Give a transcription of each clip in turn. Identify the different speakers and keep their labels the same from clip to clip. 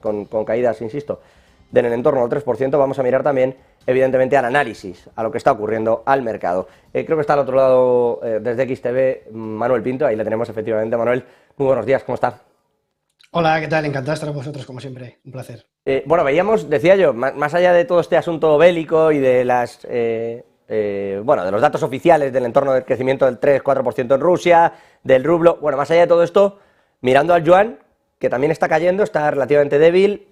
Speaker 1: con caídas, insisto, en el entorno del 3%, vamos a mirar también, evidentemente, al análisis, a lo que está ocurriendo al mercado. Creo que está al otro lado, desde XTV, Manuel Pinto, ahí le tenemos efectivamente. Manuel, muy buenos días, ¿cómo está?
Speaker 2: Hola, ¿qué tal? Encantado de estar con vosotros, como siempre. Un placer.
Speaker 1: Bueno, veíamos, decía yo, más allá de todo este asunto bélico y de de los datos oficiales del entorno del crecimiento del 3-4% en Rusia, del rublo, bueno, más allá de todo esto, mirando al yuan, que también está cayendo, está relativamente débil,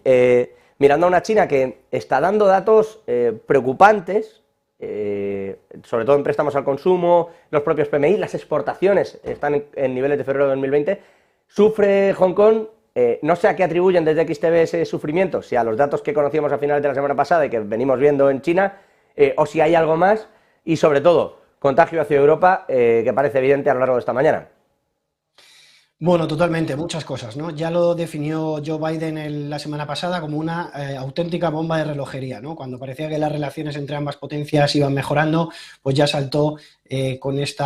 Speaker 1: mirando a una China que está dando datos preocupantes, sobre todo en préstamos al consumo, los propios PMI, las exportaciones están en niveles de febrero de 2020, sufre Hong Kong. No sé a qué atribuyen desde XTV ese sufrimiento, si a los datos que conocíamos a finales de la semana pasada y que venimos viendo en China, o si hay algo más, y sobre todo, contagio hacia Europa, que parece evidente a lo largo de esta mañana.
Speaker 2: Bueno, totalmente, muchas cosas, ¿no? Ya lo definió Joe Biden la semana pasada como una auténtica bomba de relojería, ¿no? Cuando parecía que las relaciones entre ambas potencias iban mejorando, pues ya saltó con este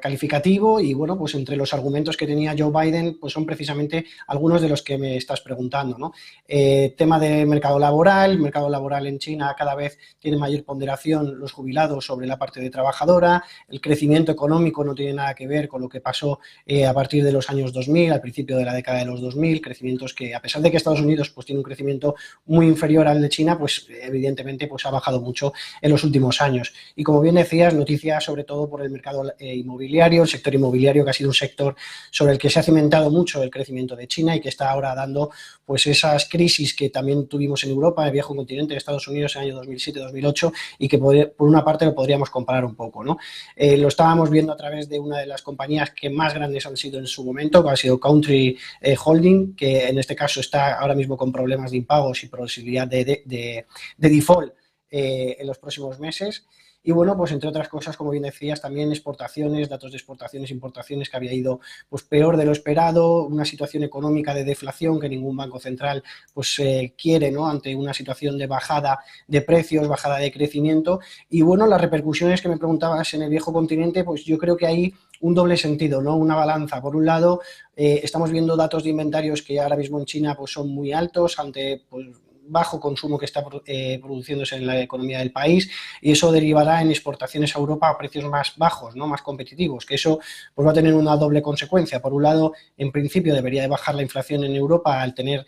Speaker 2: calificativo y bueno, pues entre los argumentos que tenía Joe Biden, pues son precisamente algunos de los que me estás preguntando, ¿no? Tema de mercado laboral en China cada vez tiene mayor ponderación los jubilados sobre la parte de trabajadora, el crecimiento económico no tiene nada que ver con lo que pasó a partir de los años 2000, al principio de la década de los 2000, crecimientos que a pesar de que Estados Unidos pues tiene un crecimiento muy inferior al de China, pues evidentemente pues ha bajado mucho en los últimos años. Y como bien decías, noticias sobre todo por el mercado inmobiliario, el sector inmobiliario que ha sido un sector sobre el que se ha cimentado mucho el crecimiento de China y que está ahora dando pues esas crisis que también tuvimos en Europa, en el viejo continente de Estados Unidos en el año 2007-2008 y que por una parte lo podríamos comparar un poco, ¿no? Lo estábamos viendo a través de una de las compañías que más grandes han sido en su momento, que ha sido Country Holding, que en este caso está ahora mismo con problemas de impagos y posibilidad de default en los próximos meses. Y bueno, pues entre otras cosas, como bien decías, también exportaciones, datos de exportaciones, importaciones que había ido pues peor de lo esperado, una situación económica de deflación que ningún banco central pues quiere, ¿no? Ante una situación de bajada de precios, bajada de crecimiento. Y bueno, las repercusiones que me preguntabas en el viejo continente, pues yo creo que hay un doble sentido, ¿no? Una balanza. Por un lado, estamos viendo datos de inventarios que ahora mismo en China pues son muy altos ante pues bajo consumo que está produciéndose en la economía del país y eso derivará en exportaciones a Europa a precios más bajos, ¿no? Más competitivos, que eso pues va a tener una doble consecuencia. Por un lado, en principio debería de bajar la inflación en Europa al tener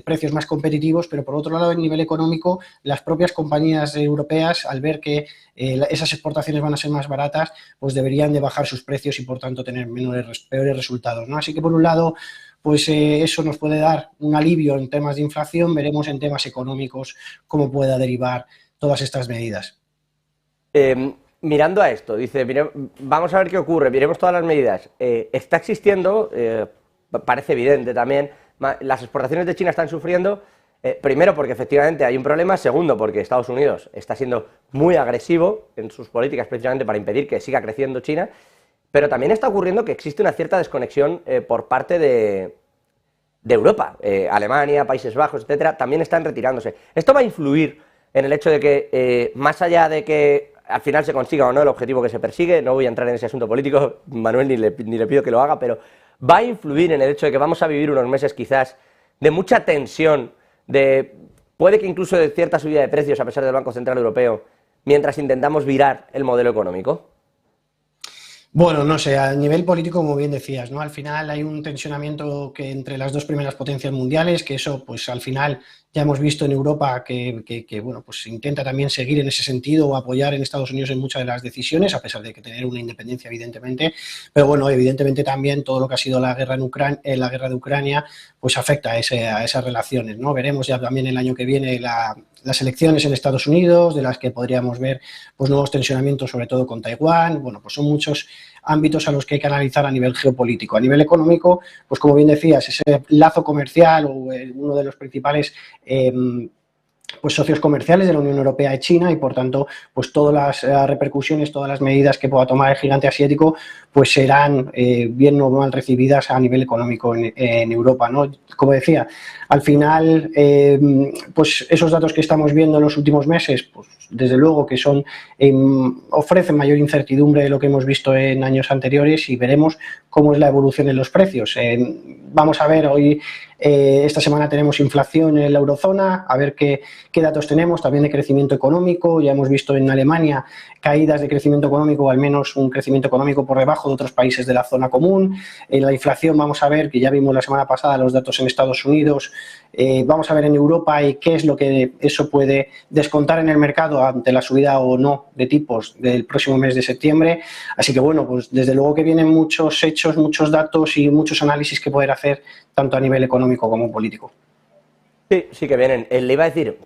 Speaker 2: precios más competitivos, pero por otro lado, en nivel económico, las propias compañías europeas, al ver que esas exportaciones van a ser más baratas, pues deberían de bajar sus precios y por tanto tener peores resultados, ¿no? Así que por un lado, pues eso nos puede dar un alivio en temas de inflación, veremos en temas económicos cómo pueda derivar todas estas medidas.
Speaker 1: Mirando a esto, dice, vamos a ver qué ocurre, miremos todas las medidas. Está existiendo, parece evidente también, las exportaciones de China están sufriendo, primero porque efectivamente hay un problema, segundo porque Estados Unidos está siendo muy agresivo en sus políticas precisamente para impedir que siga creciendo China. Pero también está ocurriendo que existe una cierta desconexión por parte de Europa. Alemania, Países Bajos, etcétera, también están retirándose. Esto va a influir en el hecho de que, más allá de que al final se consiga o no el objetivo que se persigue, no voy a entrar en ese asunto político, Manuel, ni le pido que lo haga, pero va a influir en el hecho de que vamos a vivir unos meses quizás de mucha tensión, puede que incluso de cierta subida de precios a pesar del Banco Central Europeo, mientras intentamos virar el modelo económico.
Speaker 2: Bueno, no sé, a nivel político, como bien decías, ¿no? Al final hay un tensionamiento que entre las dos primeras potencias mundiales, que eso, pues al final ya hemos visto en Europa que bueno, pues intenta también seguir en ese sentido o apoyar en Estados Unidos en muchas de las decisiones, a pesar de que tener una independencia, evidentemente. Pero bueno, evidentemente también todo lo que ha sido la guerra de Ucrania, pues afecta a esas relaciones, ¿no? Veremos ya también el año que viene las elecciones en Estados Unidos, de las que podríamos ver pues nuevos tensionamientos, sobre todo con Taiwán. Bueno, pues son muchos ámbitos a los que hay que analizar a nivel geopolítico. A nivel económico, pues como bien decías, ese lazo comercial o uno de los principales pues socios comerciales de la Unión Europea y China y por tanto pues todas las repercusiones, todas las medidas que pueda tomar el gigante asiático pues serán bien o mal recibidas a nivel económico en Europa, ¿no? Como decía, al final pues esos datos que estamos viendo en los últimos meses pues desde luego que ofrecen mayor incertidumbre de lo que hemos visto en años anteriores y veremos cómo es la evolución en los precios. Vamos a ver, hoy Esta semana tenemos inflación en la eurozona, a ver qué datos tenemos, también de crecimiento económico. Ya hemos visto en Alemania caídas de crecimiento económico, o al menos un crecimiento económico por debajo de otros países de la zona común. En la inflación vamos a ver, que ya vimos la semana pasada los datos en Estados Unidos, vamos a ver en Europa y qué es lo que eso puede descontar en el mercado ante la subida o no de tipos del próximo mes de septiembre. Así que bueno, pues desde luego que vienen muchos hechos, muchos datos y muchos análisis que poder hacer tanto a nivel económico como político.
Speaker 1: Sí, sí que vienen. Le iba a decir,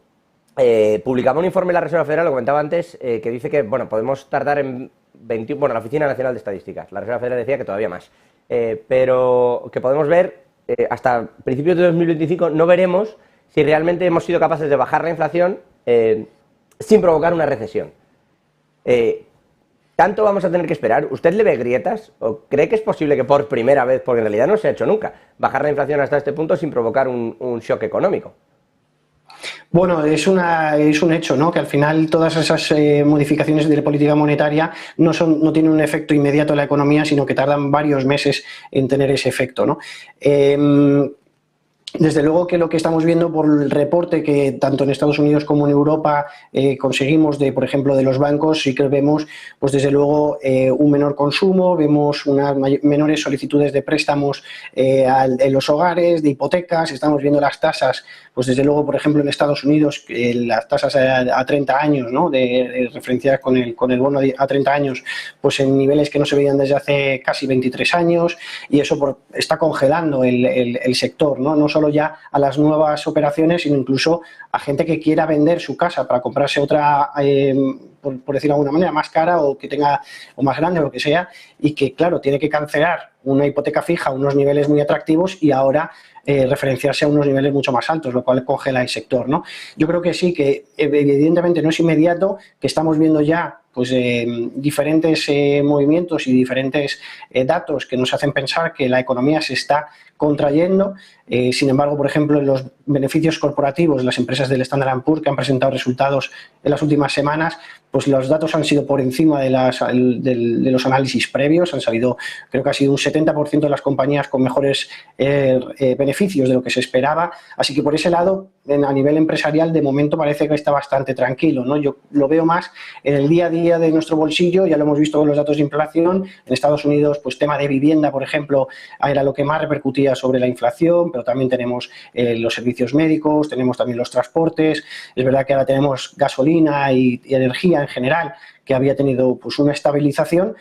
Speaker 1: publicaba un informe de la Reserva Federal, lo comentaba antes, que dice que bueno, podemos tardar en 21, bueno, la Oficina Nacional de Estadísticas, la Reserva Federal decía que todavía más, pero que podemos ver hasta principios de 2025 no veremos si realmente hemos sido capaces de bajar la inflación sin provocar una recesión. ¿Tanto vamos a tener que esperar? ¿Usted le ve grietas o cree que es posible que por primera vez, porque en realidad no se ha hecho nunca, bajar la inflación hasta este punto sin provocar un shock económico?
Speaker 2: Bueno, es un hecho, ¿no? Que al final todas esas modificaciones de la política monetaria no tienen un efecto inmediato en la economía, sino que tardan varios meses en tener ese efecto, ¿no? Desde luego que lo que estamos viendo por el reporte que tanto en Estados Unidos como en Europa conseguimos por ejemplo, de los bancos, sí que vemos, pues desde luego, un menor consumo, vemos unas menores solicitudes de préstamos en los hogares, de hipotecas, estamos viendo las tasas, pues desde luego, por ejemplo, en Estados Unidos, las tasas a 30 años, ¿no? Referenciadas con el bono a 30 años, pues en niveles que no se veían desde hace casi 23 años, y eso está congelando el sector, ¿no? No solo ya a las nuevas operaciones, sino incluso a gente que quiera vender su casa para comprarse otra, por decirlo de alguna manera, más cara o que tenga, o más grande o lo que sea, y que, claro, tiene que cancelar una hipoteca fija a unos niveles muy atractivos y ahora referenciarse a unos niveles mucho más altos, lo cual congela el sector, ¿no? Yo creo que sí, que evidentemente no es inmediato, que estamos viendo ya pues diferentes movimientos y diferentes datos que nos hacen pensar que la economía se está contrayendo. Sin embargo, por ejemplo, en los beneficios corporativos de las empresas del Standard & Poor's que han presentado resultados en las últimas semanas, pues los datos han sido por encima de los análisis previos, han salido, creo que ha sido un 70% de las compañías con mejores beneficios de lo que se esperaba, así que por ese lado, a nivel empresarial, de momento parece que está bastante tranquilo, ¿no? Yo lo veo más en el día a día de nuestro bolsillo, ya lo hemos visto con los datos de inflación, en Estados Unidos, pues tema de vivienda, por ejemplo, era lo que más repercutía sobre la inflación, pero también tenemos los servicios médicos, tenemos también los transportes, es verdad que ahora tenemos gasolina y energía en general, que había tenido pues una estabilización,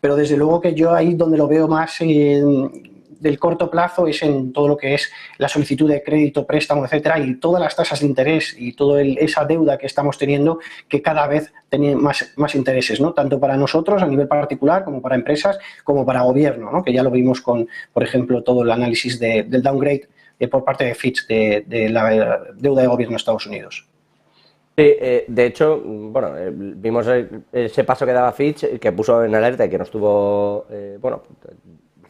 Speaker 2: pero desde luego que yo ahí donde lo veo más del corto plazo es en todo lo que es la solicitud de crédito, préstamo, etcétera, y todas las tasas de interés y toda esa deuda que estamos teniendo, que cada vez tiene más intereses, ¿no? Tanto para nosotros a nivel particular, como para empresas, como para gobierno, ¿no? Que ya lo vimos con, por ejemplo, todo el análisis del downgrade por parte de Fitch de la deuda de gobierno de Estados Unidos.
Speaker 1: Sí, de hecho, bueno, vimos ese paso que daba Fitch, que puso en alerta y que nos tuvo, bueno,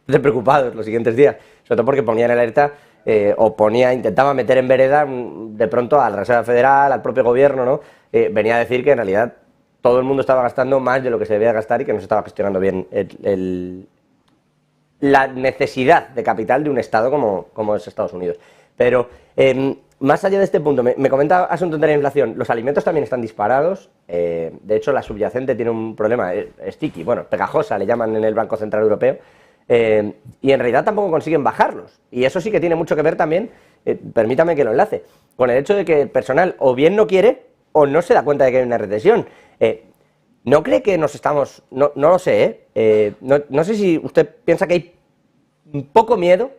Speaker 1: preocupados los siguientes días, sobre todo porque ponía en alerta intentaba meter en vereda de pronto a la Reserva Federal, al propio gobierno, ¿no? Venía a decir que en realidad todo el mundo estaba gastando más de lo que se debía gastar y que no se estaba gestionando bien la necesidad de capital de un Estado como es Estados Unidos. Pero más allá de este punto, me comenta Asunto de la inflación, los alimentos también están disparados, de hecho la subyacente tiene un problema, sticky, bueno, pegajosa le llaman en el Banco Central Europeo, y en realidad tampoco consiguen bajarlos, y eso sí que tiene mucho que ver también, permítame que lo enlace, con el hecho de que el personal o bien no quiere o no se da cuenta de que hay una recesión. ¿No cree que nos estamos, no lo sé, no sé si usted piensa que hay poco miedo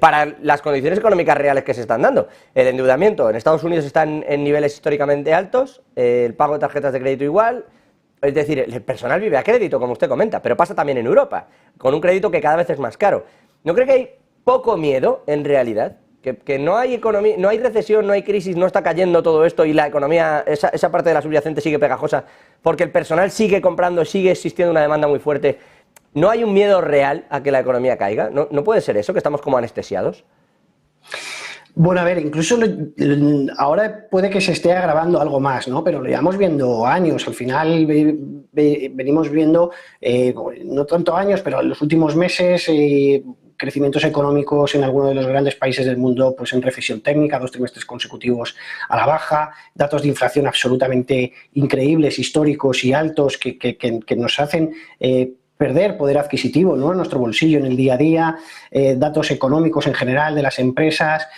Speaker 1: para las condiciones económicas reales que se están dando? El endeudamiento en Estados Unidos está en niveles históricamente altos, el pago de tarjetas de crédito igual, es decir, el personal vive a crédito, como usted comenta, pero pasa también en Europa, con un crédito que cada vez es más caro. ¿No cree que hay poco miedo, en realidad? Que no hay economía, no hay recesión, no hay crisis, no está cayendo todo esto y la economía, esa parte de la subyacente sigue pegajosa, porque el personal sigue comprando, sigue existiendo una demanda muy fuerte. ¿No hay un miedo real a que la economía caiga? ¿No puede ser eso, que estamos como anestesiados?
Speaker 2: Bueno, a ver, incluso ahora puede que se esté agravando algo más, ¿no? Pero lo llevamos viendo años. Al final venimos viendo, no tanto años, pero en los últimos meses crecimientos económicos en algunos de los grandes países del mundo pues en recesión técnica, 2 trimestres consecutivos a la baja, datos de inflación absolutamente increíbles, históricos y altos que nos hacen perder poder adquisitivo, ¿no?, en nuestro bolsillo en el día a día, datos económicos en general de las empresas,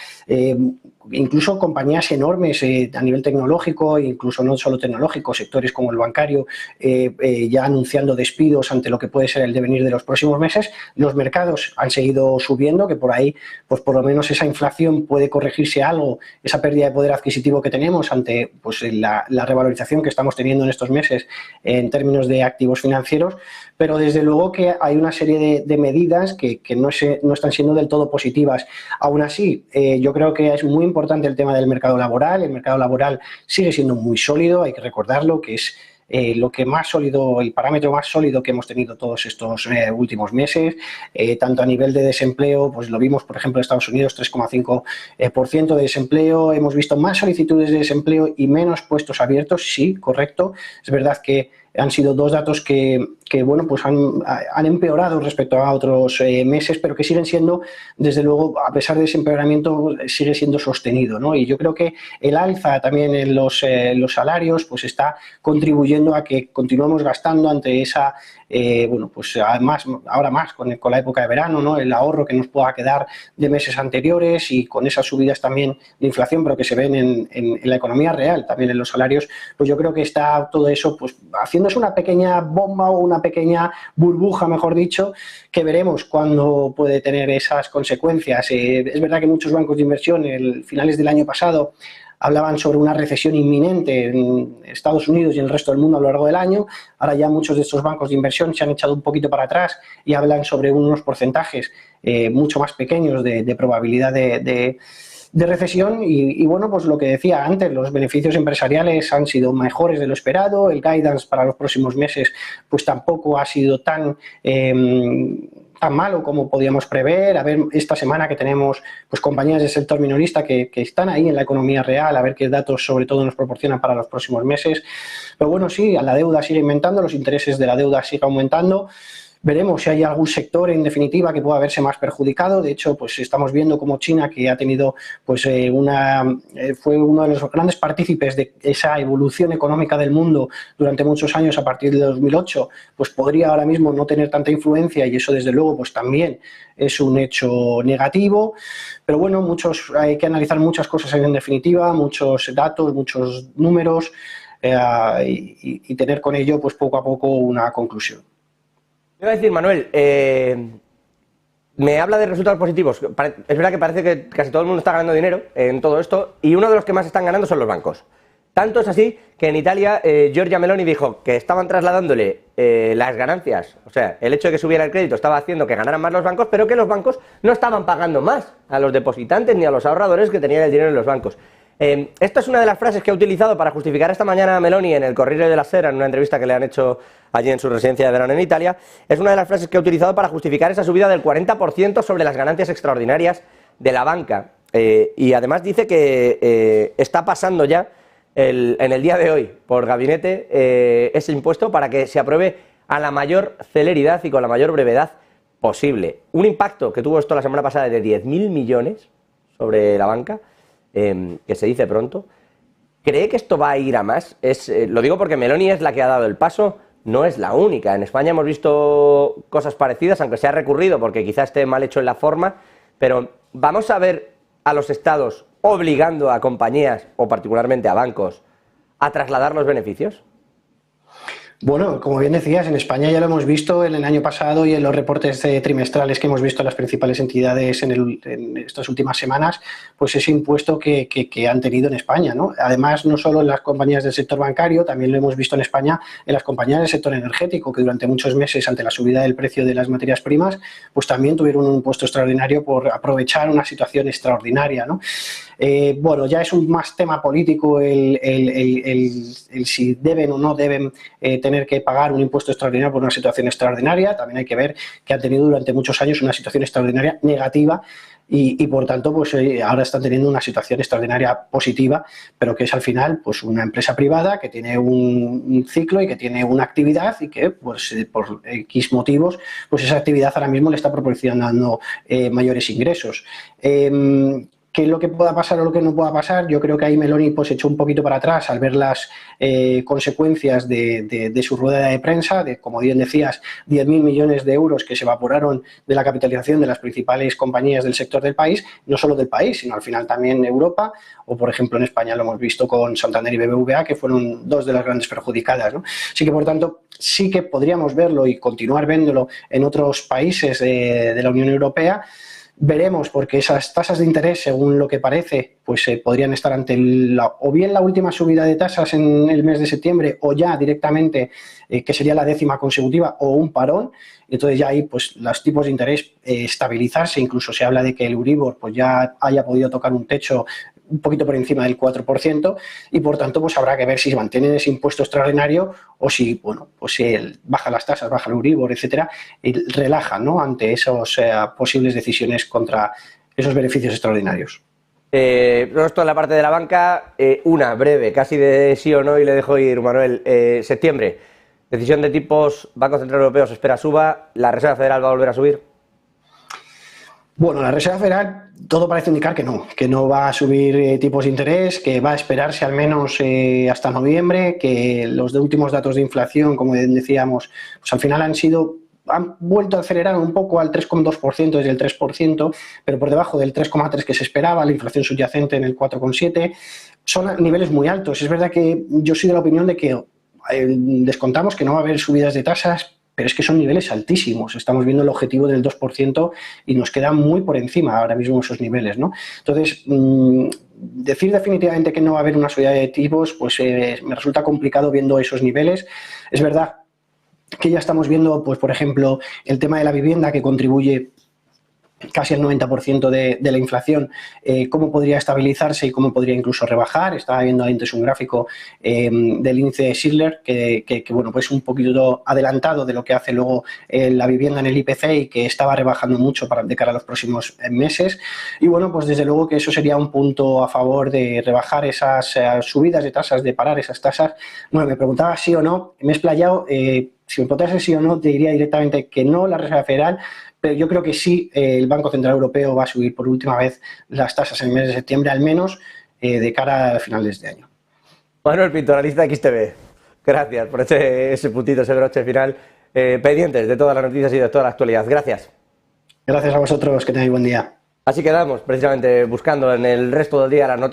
Speaker 2: incluso compañías enormes a nivel tecnológico, incluso no solo tecnológico, sectores como el bancario, ya anunciando despidos ante lo que puede ser el devenir de los próximos meses. Los mercados han seguido subiendo, que por ahí, pues por lo menos esa inflación puede corregirse algo, esa pérdida de poder adquisitivo que tenemos ante pues, la revalorización que estamos teniendo en estos meses en términos de activos financieros, pero desde luego que hay una serie de medidas que no están siendo del todo positivas. Aún así, yo creo que es muy importante el tema del mercado laboral. El mercado laboral sigue siendo muy sólido, hay que recordarlo, que es lo que más sólido, el parámetro más sólido que hemos tenido todos estos últimos meses, tanto a nivel de desempleo, pues lo vimos, por ejemplo, en Estados Unidos, 3,5% de desempleo, hemos visto más solicitudes de desempleo y menos puestos abiertos, sí, correcto, es verdad que han sido 2 datos que bueno, pues han empeorado respecto a otros meses, pero que siguen siendo, desde luego, a pesar de ese empeoramiento, sigue siendo sostenido, ¿no? Y yo creo que el alza también en los salarios pues está contribuyendo a que continuemos gastando ante esa, bueno, pues además, ahora más con la época de verano, ¿no?, el ahorro que nos pueda quedar de meses anteriores y con esas subidas también de inflación, pero que se ven en la economía real, también en los salarios, pues yo creo que está todo eso pues haciéndose una pequeña bomba o una pequeña burbuja, mejor dicho, que veremos cuándo puede tener esas consecuencias. Es verdad que muchos bancos de inversión en finales del año pasado hablaban sobre una recesión inminente en Estados Unidos y en el resto del mundo a lo largo del año. Ahora ya muchos de estos bancos de inversión se han echado un poquito para atrás y hablan sobre unos porcentajes mucho más pequeños de probabilidad de recesión y bueno, pues lo que decía antes, los beneficios empresariales han sido mejores de lo esperado, el guidance para los próximos meses pues tampoco ha sido tan malo como podíamos prever. A ver, esta semana que tenemos pues compañías del sector minorista que están ahí en la economía real, a ver qué datos sobre todo nos proporcionan para los próximos meses. Pero bueno, sí, la deuda sigue aumentando, los intereses de la deuda siguen aumentando. Veremos si hay algún sector, en definitiva, que pueda verse más perjudicado. De hecho, pues estamos viendo como China, que ha tenido, pues fue uno de los grandes partícipes de esa evolución económica del mundo durante muchos años a partir de 2008, pues podría ahora mismo no tener tanta influencia y eso, desde luego, pues también es un hecho negativo. Pero bueno, hay que analizar muchas cosas en definitiva, muchos datos, muchos números y tener con ello, pues poco a poco, una conclusión.
Speaker 1: Iba a decir, Manuel, me habla de resultados positivos. Es verdad que parece que casi todo el mundo está ganando dinero en todo esto y uno de los que más están ganando son los bancos. Tanto es así que en Italia Giorgia Meloni dijo que estaban trasladándole las ganancias, o sea, el hecho de que subiera el crédito estaba haciendo que ganaran más los bancos, pero que los bancos no estaban pagando más a los depositantes ni a los ahorradores que tenían el dinero en los bancos. Esta es una de las frases que ha utilizado para justificar esta mañana a Meloni en el Corriere della Sera, en una entrevista que le han hecho allí en su residencia de verano en Italia. Es una de las frases que ha utilizado para justificar esa subida del 40% sobre las ganancias extraordinarias de la banca. Y además dice que está pasando ya en el día de hoy por gabinete ese impuesto para que se apruebe a la mayor celeridad y con la mayor brevedad posible. Un impacto que tuvo esto la semana pasada de 10.000 millones sobre la banca, que se dice pronto. ¿Cree que esto va a ir a más? Lo digo porque Meloni es la que ha dado el paso, no es la única. En España hemos visto cosas parecidas, aunque se ha recurrido porque quizás esté mal hecho en la forma, pero vamos a ver a los estados obligando a compañías, o particularmente a bancos, a trasladar los beneficios.
Speaker 2: Bueno, como bien decías, en España ya lo hemos visto en el año pasado y en los reportes trimestrales que hemos visto en las principales entidades en estas últimas semanas, pues ese impuesto que han tenido en España, ¿no? Además, no solo en las compañías del sector bancario, también lo hemos visto en España en las compañías del sector energético, que durante muchos meses, ante la subida del precio de las materias primas, pues también tuvieron un impuesto extraordinario por aprovechar una situación extraordinaria, ¿no? Bueno, ya es un más tema político el si deben o no deben tener que pagar un impuesto extraordinario por una situación extraordinaria. También hay que ver que han tenido durante muchos años una situación extraordinaria negativa y por tanto, pues ahora están teniendo una situación extraordinaria positiva, pero que es al final pues una empresa privada que tiene un ciclo y que tiene una actividad y que pues por X motivos, pues esa actividad ahora mismo le está proporcionando mayores ingresos. ¿Qué es lo que pueda pasar o lo que no pueda pasar? Yo creo que ahí Meloni pues echó un poquito para atrás al ver las consecuencias de su rueda de prensa, de, como bien decías, 10.000 millones de euros que se evaporaron de la capitalización de las principales compañías del sector del país, no solo del país, sino al final también Europa, o por ejemplo en España lo hemos visto con Santander y BBVA, que fueron dos de las grandes perjudicadas, ¿no? Así que, por tanto, sí que podríamos verlo y continuar viéndolo en otros países de la Unión Europea. Veremos, porque esas tasas de interés, según lo que parece, pues podrían estar ante o bien la última subida de tasas en el mes de septiembre o ya directamente, que sería la 10ª consecutiva, o un parón. Entonces ya ahí pues los tipos de interés estabilizarse, incluso se habla de que el Euribor pues ya haya podido tocar un techo un poquito por encima del 4% y por tanto pues habrá que ver si mantienen ese impuesto extraordinario o si, bueno, pues si baja las tasas, baja el Euribor, etcétera, y relajan, ¿no?, ante esas posibles decisiones contra esos beneficios extraordinarios.
Speaker 1: Esto en la parte de la banca, una breve, casi de sí o no, y le dejo ir, Manuel. Septiembre, decisión de tipos, Banco Central Europeo se espera suba, ¿la Reserva Federal va a volver a subir?
Speaker 2: Bueno, la Reserva Federal todo parece indicar que no va a subir tipos de interés, que va a esperarse al menos hasta noviembre, que los últimos datos de inflación, como decíamos, pues al final han vuelto a acelerar un poco al 3,2% desde el 3%, pero por debajo del 3,3% que se esperaba, la inflación subyacente en el 4,7%. Son niveles muy altos. Es verdad que yo soy de la opinión de que descontamos que no va a haber subidas de tasas, pero es que son niveles altísimos. Estamos viendo el objetivo del 2% y nos queda muy por encima ahora mismo esos niveles, ¿no? Entonces, decir definitivamente que no va a haber una subida de tipos, pues me resulta complicado viendo esos niveles. Es verdad que ya estamos viendo, pues por ejemplo, el tema de la vivienda, que contribuye casi el 90% de la inflación, cómo podría estabilizarse y cómo podría incluso rebajar. Estaba viendo antes un gráfico del índice Schindler que bueno, pues un poquito adelantado de lo que hace luego la vivienda en el IPC y que estaba rebajando mucho de cara a los próximos meses. Y bueno, pues desde luego que eso sería un punto a favor de rebajar esas subidas de tasas, de parar esas tasas. Bueno, me preguntaba sí o no, me he explayado. Si me preguntase sí o no, te diría directamente que no, la Reserva Federal, pero yo creo que sí, el Banco Central Europeo va a subir por última vez las tasas en el mes de septiembre, al menos de cara al final de este año.
Speaker 1: Manuel Pinto, analista de XTB, gracias por ese puntito, ese broche final. Pendientes de todas las noticias y de toda la actualidad. Gracias.
Speaker 2: Gracias a vosotros, que tengáis buen día.
Speaker 1: Así quedamos, precisamente buscando en el resto del día las noticias.